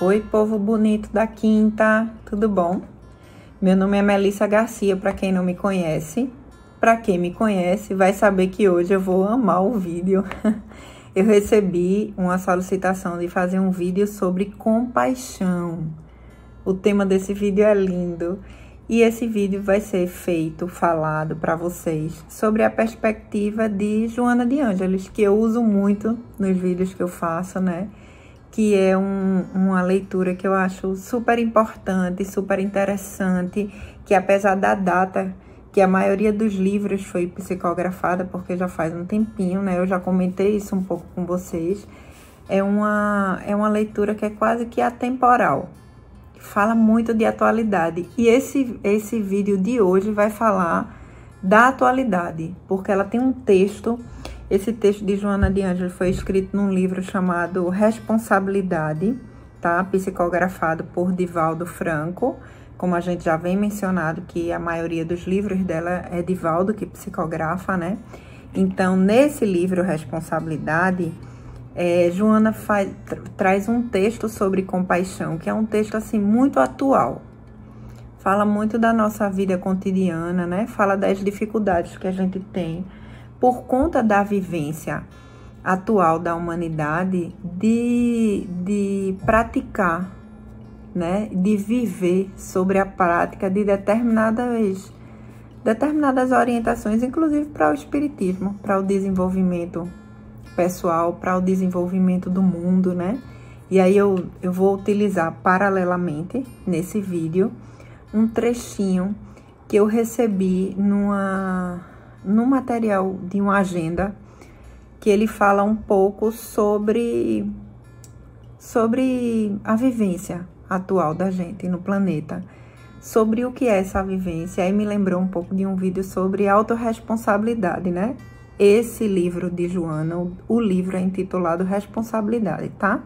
Oi, povo bonito da Quinta, tudo bom? Meu nome é Melissa Garcia, para quem não me conhece. Para quem me conhece, vai saber que hoje eu vou amar o vídeo. Eu recebi uma solicitação de fazer um vídeo sobre compaixão. O tema desse vídeo é lindo. E esse vídeo vai ser falado para vocês sobre a perspectiva de Joana de Ângelis, que eu uso muito nos vídeos que eu faço, né? Que é uma leitura que eu acho super importante, super interessante, que apesar da data, que a maioria dos livros foi psicografada, porque já faz um tempinho, né? Eu já comentei isso um pouco com vocês. É uma leitura que é quase que atemporal. Fala muito de atualidade. E esse vídeo de hoje vai falar da atualidade, porque ela tem um texto. Esse texto de Joana de Ângelis foi escrito num livro chamado Responsabilidade, tá? Psicografado por Divaldo Franco, como a gente já vem mencionado, que a maioria dos livros dela é Divaldo que psicografa, né? Então, nesse livro Responsabilidade, Joana traz um texto sobre compaixão, que é um texto, assim, muito atual. Fala muito da nossa vida cotidiana, né? Fala das dificuldades que a gente tem por conta da vivência atual da humanidade de praticar, né? De viver sobre a prática de determinadas orientações, inclusive para o espiritismo, para o desenvolvimento pessoal, para o desenvolvimento do mundo, né? E aí eu vou utilizar paralelamente nesse vídeo um trechinho que eu recebi no material de uma agenda, que ele fala um pouco sobre a vivência atual da gente no planeta, sobre o que é essa vivência. Aí me lembrou um pouco de um vídeo sobre autorresponsabilidade, né? Esse livro de Joana, o livro é intitulado Responsabilidade, tá?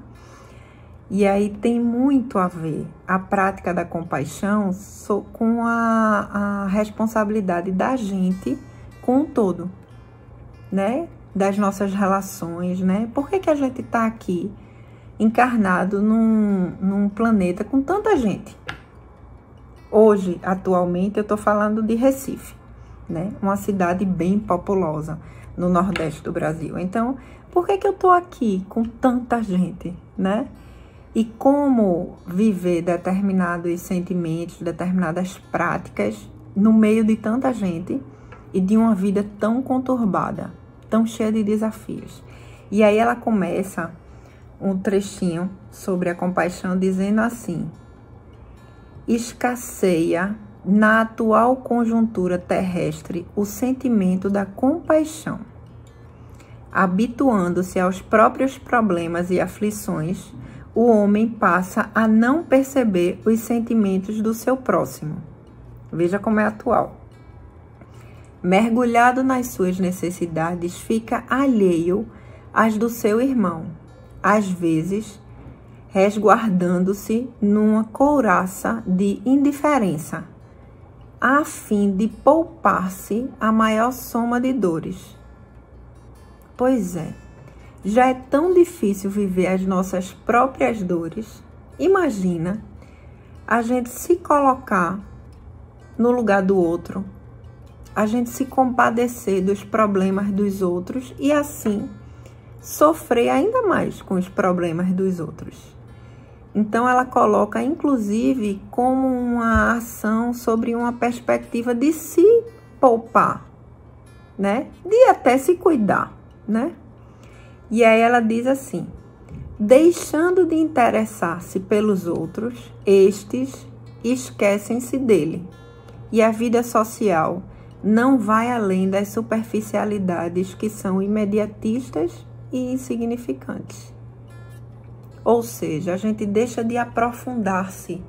E aí tem muito a ver a prática da compaixão com a responsabilidade da gente com o todo, né? Das nossas relações, né? Por que a gente tá aqui encarnado num planeta com tanta gente? Hoje, atualmente, eu tô falando de Recife, né? Uma cidade bem populosa no Nordeste do Brasil. Então, por que eu tô aqui com tanta gente, né? E como viver determinados sentimentos, determinadas práticas no meio de tanta gente e de uma vida tão conturbada, tão cheia de desafios. E aí ela começa um trechinho sobre a compaixão dizendo assim: escasseia na atual conjuntura terrestre o sentimento da compaixão. Habituando-se aos próprios problemas e aflições, o homem passa a não perceber os sentimentos do seu próximo. Veja como é atual. Mergulhado nas suas necessidades, fica alheio às do seu irmão, às vezes resguardando-se numa couraça de indiferença, a fim de poupar-se a maior soma de dores. Pois é, já é tão difícil viver as nossas próprias dores. Imagina a gente se colocar no lugar do outro, a gente se compadecer dos problemas dos outros e assim sofrer ainda mais com os problemas dos outros. Então ela coloca, inclusive, como uma ação sobre uma perspectiva de se poupar, né? De até se cuidar, né? E aí ela diz assim: deixando de interessar-se pelos outros, estes esquecem-se dele. E a vida social não vai além das superficialidades que são imediatistas e insignificantes. Ou seja, a gente deixa de aprofundar-se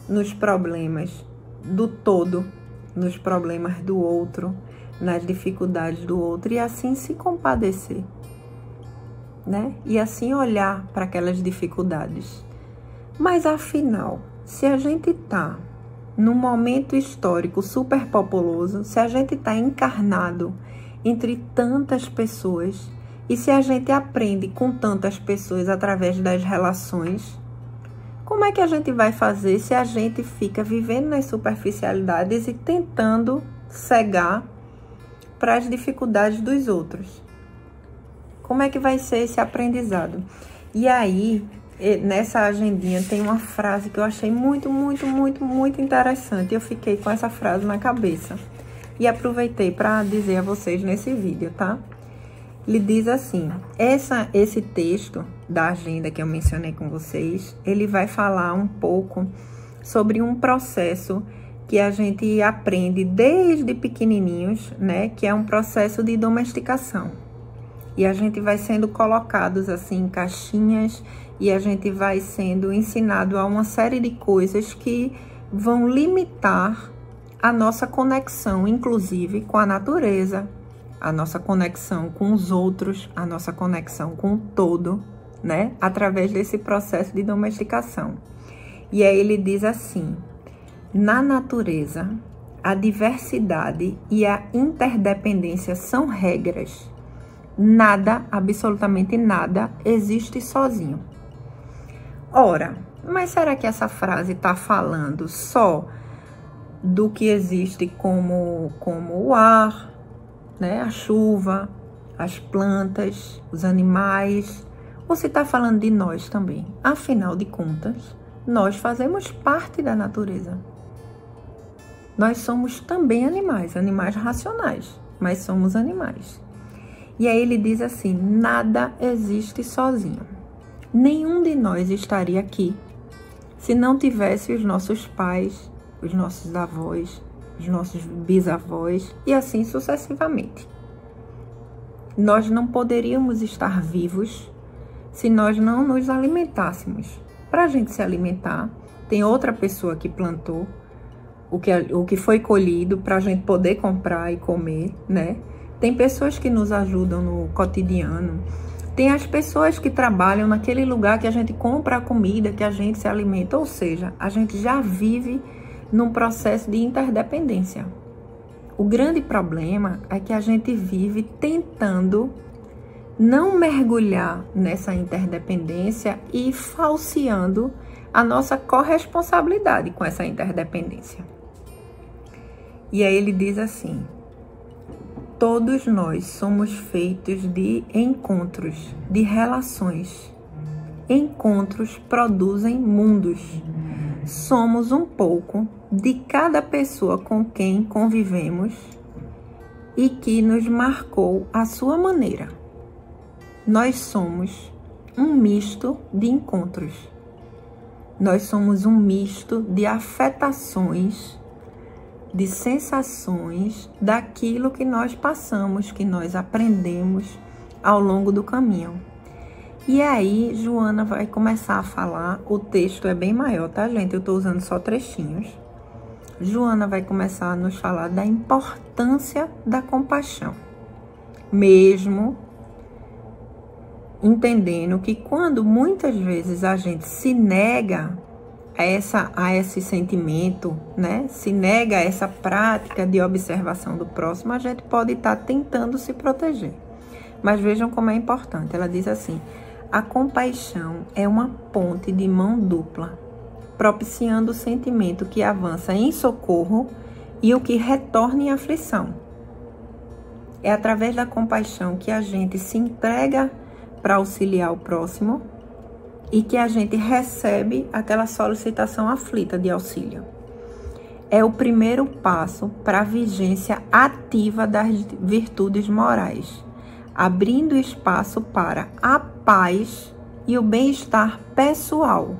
nos problemas do todo, nos problemas do outro, nas dificuldades do outro, e assim se compadecer, né? E assim olhar para aquelas dificuldades. Mas afinal, se a gente está num momento histórico super populoso, se a gente está encarnado entre tantas pessoas, e se a gente aprende com tantas pessoas através das relações, Como é que a gente vai fazer se a gente fica vivendo nas superficialidades e tentando cegar para as dificuldades dos outros? Como é que vai ser esse aprendizado? E aí, nessa agendinha tem uma frase que eu achei muito interessante. Eu fiquei com essa frase na cabeça e aproveitei para dizer a vocês nesse vídeo, tá? Ele diz assim, esse texto da agenda que eu mencionei com vocês, ele vai falar um pouco sobre um processo que a gente aprende desde pequenininhos, né? Que é um processo de domesticação. E a gente vai sendo colocados assim em caixinhas e a gente vai sendo ensinado a uma série de coisas que vão limitar a nossa conexão, inclusive com a natureza, a nossa conexão com os outros, a nossa conexão com o todo, né? Através desse processo de domesticação. E aí ele diz assim, na natureza, a diversidade e a interdependência são regras. Nada, absolutamente nada, existe sozinho. Ora, mas será que essa frase está falando só do que existe como o ar, né? A chuva, as plantas, os animais? Ou se está falando de nós também? Afinal de contas, nós fazemos parte da natureza. Nós somos também animais, animais racionais, mas somos animais. E aí ele diz assim, nada existe sozinho. Nenhum de nós estaria aqui se não tivesse os nossos pais, os nossos avós, os nossos bisavós e assim sucessivamente. Nós não poderíamos estar vivos se nós não nos alimentássemos. Para a gente se alimentar, tem outra pessoa que plantou o que foi colhido para a gente poder comprar e comer, né? Tem pessoas que nos ajudam no cotidiano. Tem as pessoas que trabalham naquele lugar que a gente compra a comida, que a gente se alimenta. Ou seja, a gente já vive num processo de interdependência. O grande problema é que a gente vive tentando não mergulhar nessa interdependência e falseando a nossa corresponsabilidade com essa interdependência. E aí ele diz assim, todos nós somos feitos de encontros, de relações. Encontros produzem mundos. Somos um pouco de cada pessoa com quem convivemos e que nos marcou à sua maneira. Nós somos um misto de encontros. Nós somos um misto de afetações, de sensações daquilo que nós passamos, que nós aprendemos ao longo do caminho. E aí, Joana vai começar a falar, o texto é bem maior, tá, gente? Eu tô usando só trechinhos. Joana vai começar a nos falar da importância da compaixão. Mesmo entendendo que quando muitas vezes a gente se nega a esse sentimento, né? Se nega a essa prática de observação do próximo, a gente pode estar tentando se proteger. Mas vejam como é importante. Ela diz assim, a compaixão é uma ponte de mão dupla, propiciando o sentimento que avança em socorro e o que retorna em aflição. É através da compaixão que a gente se entrega para auxiliar o próximo e que a gente recebe aquela solicitação aflita de auxílio. É o primeiro passo para a vigência ativa das virtudes morais, abrindo espaço para a paz e o bem-estar pessoal.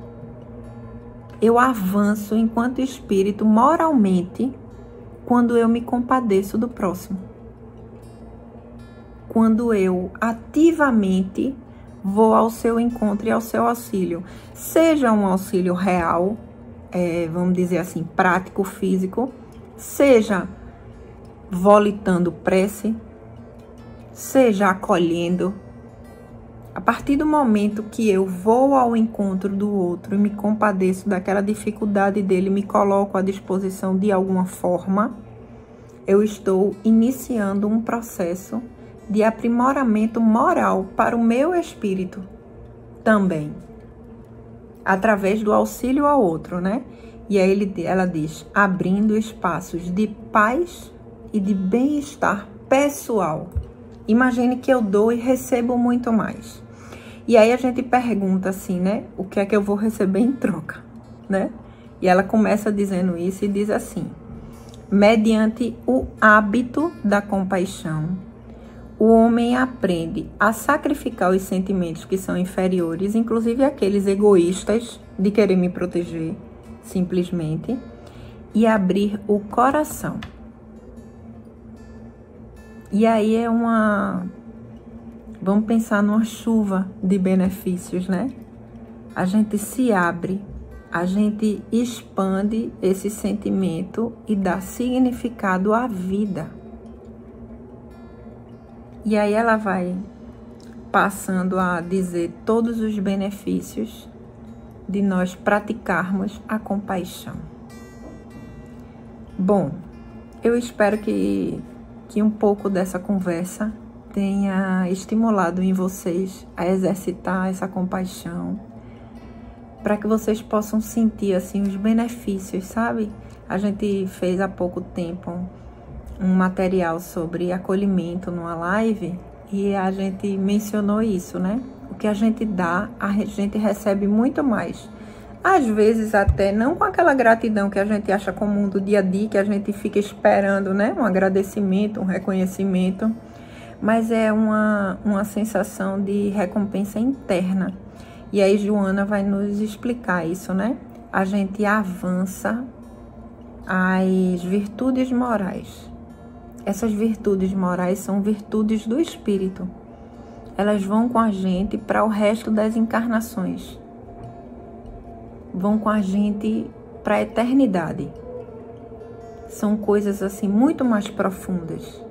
Eu avanço enquanto espírito moralmente quando eu me compadeço do próximo. Quando eu ativamente vou ao seu encontro e ao seu auxílio. Seja um auxílio real, vamos dizer assim, prático, físico, seja volitando prece, seja acolhendo. A partir do momento que eu vou ao encontro do outro e me compadeço daquela dificuldade dele, me coloco à disposição de alguma forma, eu estou iniciando um processo de aprimoramento moral para o meu espírito também. através do auxílio ao outro, né? E aí ela diz, abrindo espaços de paz e de bem-estar pessoal. Imagine que eu dou e recebo muito mais. E aí a gente pergunta assim, né? O que é que eu vou receber em troca, né? E ela começa dizendo isso e diz assim, mediante o hábito da compaixão, o homem aprende a sacrificar os sentimentos que são inferiores, inclusive aqueles egoístas de querer me proteger, simplesmente, e abrir o coração. E aí é vamos pensar numa chuva de benefícios, né? A gente se abre, a gente expande esse sentimento e dá significado à vida. E aí ela vai passando a dizer todos os benefícios de nós praticarmos a compaixão. Bom, eu espero que um pouco dessa conversa tenha estimulado em vocês a exercitar essa compaixão, para que vocês possam sentir assim os benefícios, sabe? A gente fez há pouco tempo um material sobre acolhimento numa live e a gente mencionou isso, né? O que a gente dá, a gente recebe muito mais. Às vezes até não com aquela gratidão que a gente acha comum do dia a dia, que a gente fica esperando, né? Um agradecimento, um reconhecimento, mas é uma sensação de recompensa interna. E aí Joana vai nos explicar isso, né? A gente avança as virtudes morais. Essas virtudes morais são virtudes do espírito. Elas vão com a gente para o resto das encarnações. Vão com a gente para a eternidade. São coisas assim muito mais profundas.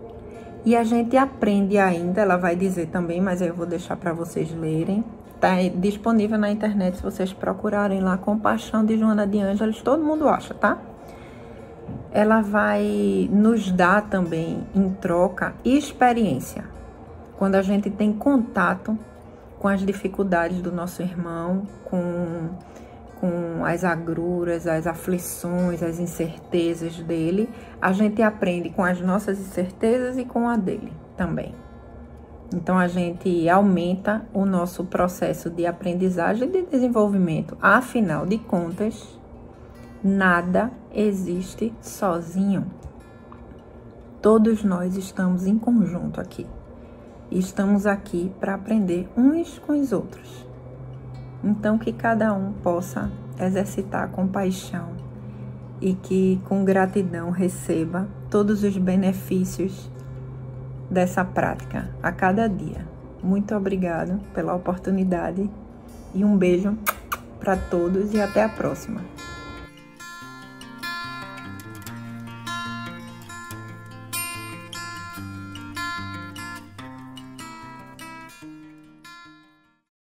E a gente aprende ainda, ela vai dizer também, mas eu vou deixar para vocês lerem. Está disponível na internet, se vocês procurarem lá, Compaixão de Joana de Ângeles, todo mundo acha, tá? Ela vai nos dar também, em troca, experiência. Quando a gente tem contato com as dificuldades do nosso irmão, com as agruras, as aflições, as incertezas dele, a gente aprende com as nossas incertezas e com a dele também. Então, a gente aumenta o nosso processo de aprendizagem e de desenvolvimento. Afinal de contas, nada existe sozinho. Todos nós estamos em conjunto aqui. E estamos aqui para aprender uns com os outros. Então, que cada um possa exercitar a compaixão e que, com gratidão, receba todos os benefícios dessa prática a cada dia. Muito obrigada pela oportunidade e um beijo para todos e até a próxima.